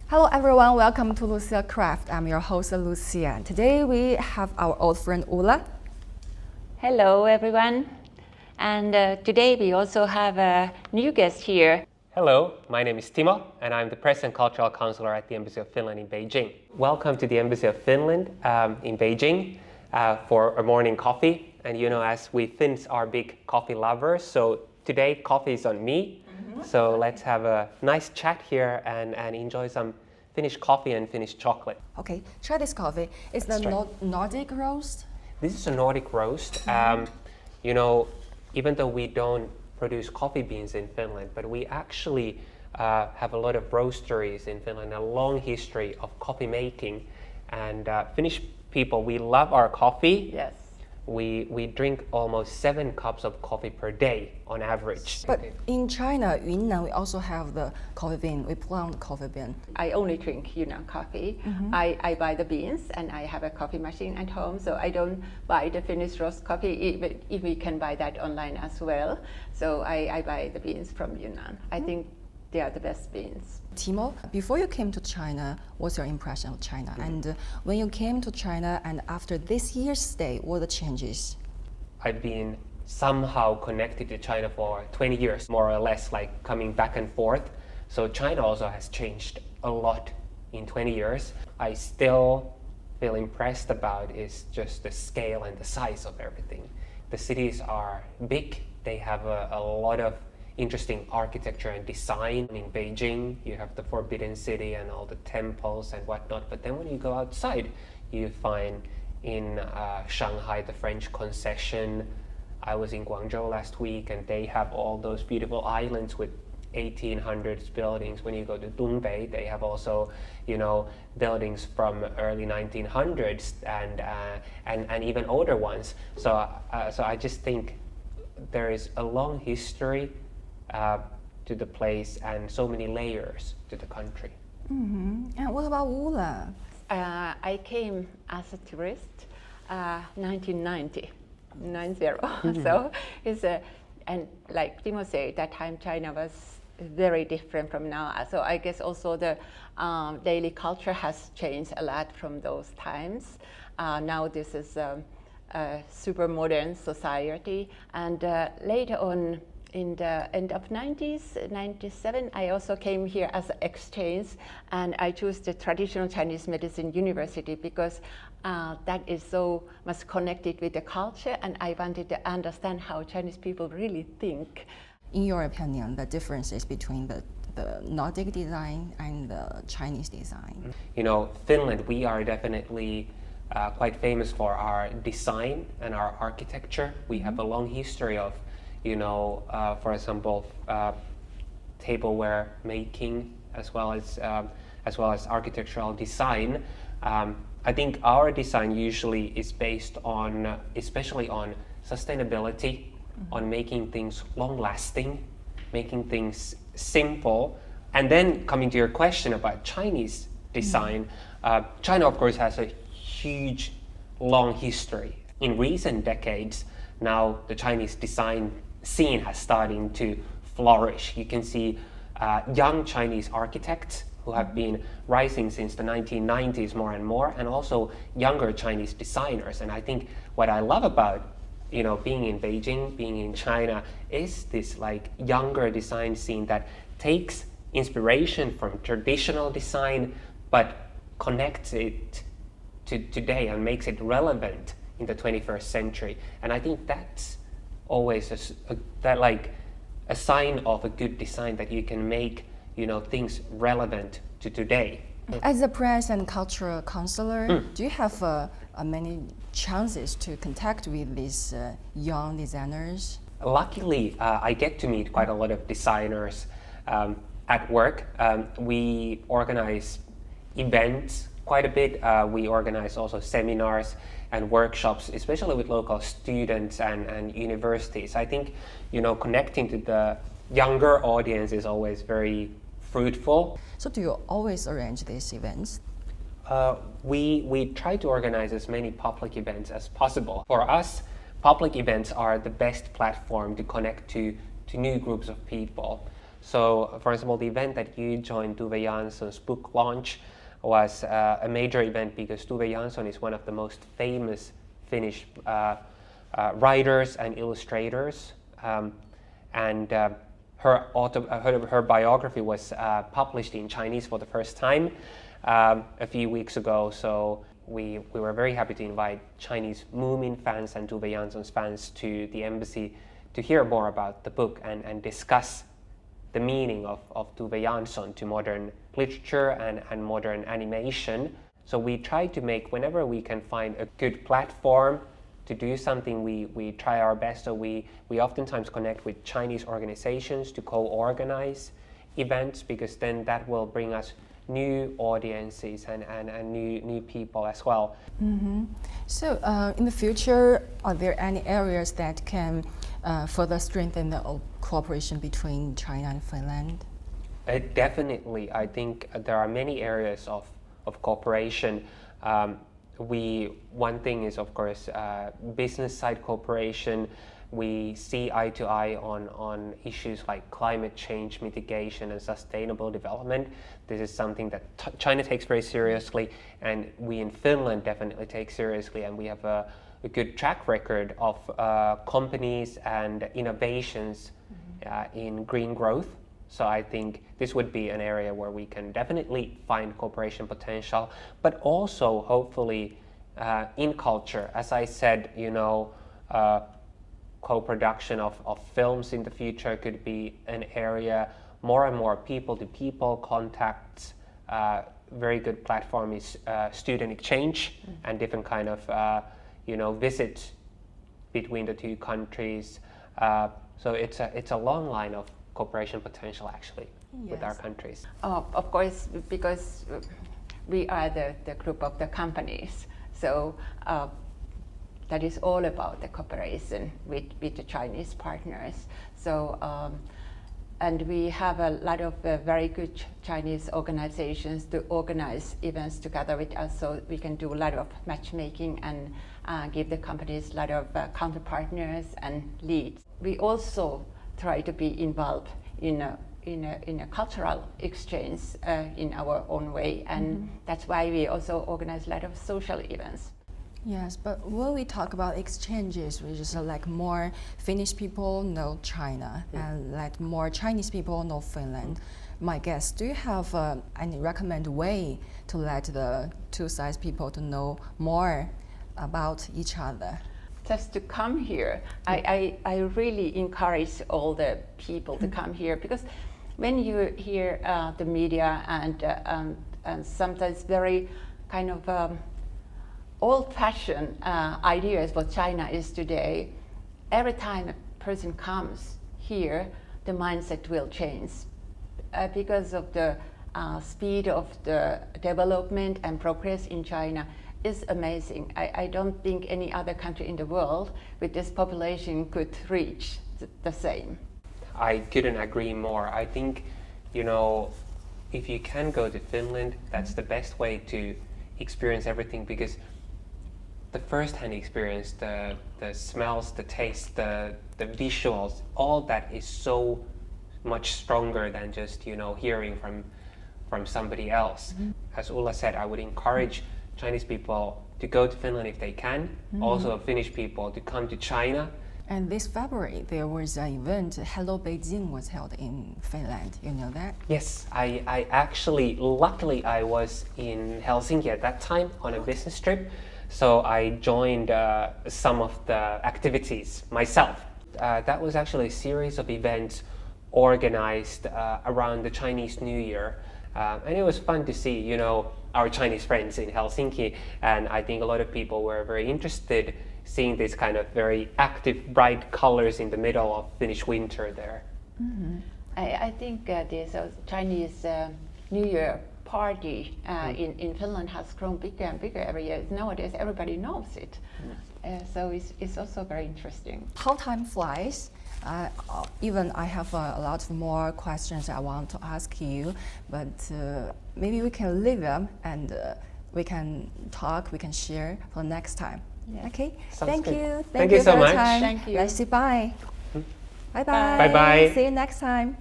Hello everyone, welcome to Lucia Craft. I'm your host Lucia. Today we have our old friend Ulla. Hello everyone. And today we also have a new guest here. Hello, my name is Timo and I'm the Press and Cultural Counselor at the Embassy of Finland in Beijing. Welcome to the Embassy of Finland in Beijing for a morning coffee. And you know, as we Finns are big coffee lovers, so today coffee is on me. So let's have a nice chat here and enjoy some Finnish coffee and Finnish chocolate. Okay, try this coffee. It's the Nordic roast. This is a Nordic roast. You know, even though we don't produce coffee beans in Finland, but we actually have a lot of roasteries in Finland, a long history of coffee making. And Finnish people, we love our coffee. Yes. We drink almost 7 cups of coffee per day on average. But in China, Yunnan, we also have the coffee bean. We plant coffee bean. I only drink Yunnan coffee. I buy the beans and I have a coffee machine at home, so I don't buy the Finnish roast coffee, even if we can buy that online as well. So I buy the beans from Yunnan. I think they are the best beans. Timo, before you came to China, what's your impression of China? And when you came to China and after this year's stay, what are the changes? I've been somehow connected to China for 20 years, more or less, like coming back and forth. So China also has changed a lot in 20 years. I still feel impressed about is just the scale and the size of everything. The cities are big. They have a lot of interesting architecture and design. In Beijing, you have the Forbidden City and all the temples and whatnot. But then when you go outside, you find in Shanghai the French concession. I was in Guangzhou last week and they have all those beautiful islands with 1800s buildings. When you go to Dongbei, they have also, you know, buildings from early 1900s and even older ones. So I just think there is a long history to the place and so many layers to the country. And what about Ulla? I came as a tourist 1990. So it's and like Timo said, that time China was very different from now. So I guess also the daily culture has changed a lot from those times. Now this is a super modern society, and later on in the end of 90s, 97, I also came here as an exchange, and I chose the traditional Chinese medicine university because that is so much connected with the culture, and I wanted to understand how Chinese people really think. In your opinion, the differences between the Nordic design and the Chinese design? You know, Finland, we are definitely quite famous for our design and our architecture. We have a long history of, you know, for example, tableware making as well as architectural design. I think our design usually is based on, especially on sustainability, on making things long-lasting, making things simple. And then coming to your question about Chinese design, China of course has a huge, long history. In recent decades, now the Chinese design scene has started to flourish. You can see young Chinese architects who have been rising since the 1990s more and more, and also younger Chinese designers. And I think what I love about, you know, being in Beijing, being in China, is this like younger design scene that takes inspiration from traditional design but connects it to today and makes it relevant in the 21st century. And I think that's always a sign of a good design, that you can make, you know, things relevant to today. As a press and cultural counselor, do you have many chances to contact with these young designers? Luckily, I get to meet quite a lot of designers at work. We organize events quite a bit. We organize also seminars and workshops, especially with local students and universities. I think, you know, connecting to the younger audience is always very fruitful. So do you always arrange these events? We try to organize as many public events as possible. For us, public events are the best platform to connect to new groups of people. So, for example, the event that you joined, Tove Jansson's book launch, was a major event because Tove Jansson is one of the most famous Finnish writers and illustrators, and her biography was published in Chinese for the first time a few weeks ago. So we were very happy to invite Chinese Moomin fans and Tove Jansson's fans to the embassy to hear more about the book and discuss the meaning of Tove Jansson to modern literature and modern animation. So we try to make, whenever we can find a good platform to do something, we try our best. So we oftentimes connect with Chinese organizations to co-organize events, because then that will bring us new audiences and new people as well. Mm-hmm. So in the future, are there any areas that can further strengthen the cooperation between China and Finland? Definitely. I think there are many areas of cooperation. One thing is, of course, business side cooperation. We see eye to eye on issues like climate change mitigation and sustainable development. This is something that China takes very seriously, and we in Finland definitely take seriously, and we have a good track record of companies and innovations in green growth. So I think this would be an area where we can definitely find cooperation potential, but also hopefully in culture. As I said, co-production of films in the future could be an area. More and more people-to-people contacts. Very good platform is student exchange and different kind of visits between the two countries. So it's a long line of cooperation potential actually with our countries. Of course, because we are the group of the companies, so that is all about the cooperation with the Chinese partners. So and we have a lot of very good Chinese organizations to organize events together with us, so we can do a lot of matchmaking and give the companies a lot of counter partners and leads. We also try to be involved in a cultural exchange in our own way, and that's why we also organize a lot of social events. Yes, but when we talk about exchanges, which is like more Finnish people know China and like more Chinese people know Finland, my guess, do you have any recommended way to let the two sides people to know more about each other? Just to come here, I really encourage all the people to come here, because when you hear the media and sometimes very kind of old-fashioned ideas what China is today, every time a person comes here, the mindset will change because of the speed of the development and progress in China is amazing. I don't think any other country in the world with this population could reach the same. I couldn't agree more. I think, if you can go to Finland, that's the best way to experience everything, because the first-hand experience, the smells, the taste, the visuals, all that is so much stronger than just hearing from somebody else. As Ulla said, I would encourage Chinese people to go to Finland if they can. Also Finnish people to come to China. And this February there was an event, Hello Beijing, was held in Finland. You know that? Yes, I actually, luckily I was in Helsinki at that time on a business trip. So I joined some of the activities myself. That was actually a series of events organized around the Chinese New Year. And it was fun to see, our Chinese friends in Helsinki. And I think a lot of people were very interested seeing this kind of very active, bright colors in the middle of Finnish winter there. I think this Chinese New Year party in Finland has grown bigger and bigger every year. Nowadays, everybody knows it. So it's also very interesting. How time flies. Even I have a lot more questions I want to ask you, but maybe we can leave them and we can talk, we can share for next time. Yeah. Okay. Sounds good. You. Thank you so for your much. time. Thank you. Let's say bye. Bye bye. Bye bye. See you next time.